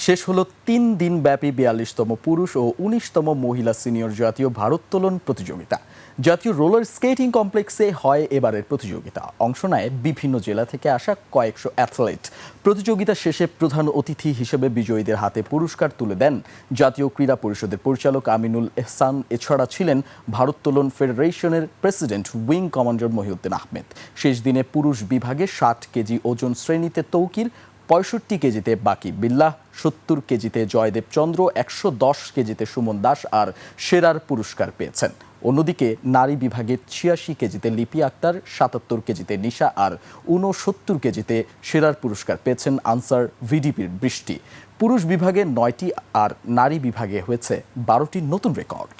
শেষ হলো ৩ দিনব্যাপী ৪২তম পুরুষ ও ১৯তম মহিলা সিনিয়র জাতীয় ভারোত্তোলন প্রতিযোগিতা। জাতীয় রোলার স্কেটিং কমপ্লেক্সে হয় এবারের প্রতিযোগিতা। অংশ নেয় বিভিন্ন জেলা থেকে আসা কয়েকশো অ্যাথলেট। প্রতিযোগিতা শেষে প্রধান অতিথি হিসেবে বিজয়ীদের হাতে পুরস্কার তুলে দেন জাতীয় ক্রীড়া পরিষদের পরিচালক আমিনুল এহসান। এছাড়া ছিলেন ভারোত্তোলন ফেডারেশনের president wing commander Mohiuddin Ahmed. শেষ দিনে পুরুষ বিভাগে ৬০ কেজি ওজন শ্রেণীতে তৌকির, ৬৫ কেজিতে বাকি বিল্লাহ, ৭০ কেজিতে জয়দেব চন্দ্র, ১১০ কেজিতে সুমন দাস আর সেরার পুরস্কার পেয়েছেন। অন্যদিকে নারী বিভাগে ৮৬ কেজিতে লিপি আক্তার, ৭৭ কেজিতে নিশা আর ৬৯ কেজিতে সেরার পুরস্কার পেয়েছেন আনসার ভিডিপির বৃষ্টি। পুরুষ বিভাগে ৯টি আর নারী বিভাগে হয়েছে ১২টি নতুন রেকর্ড।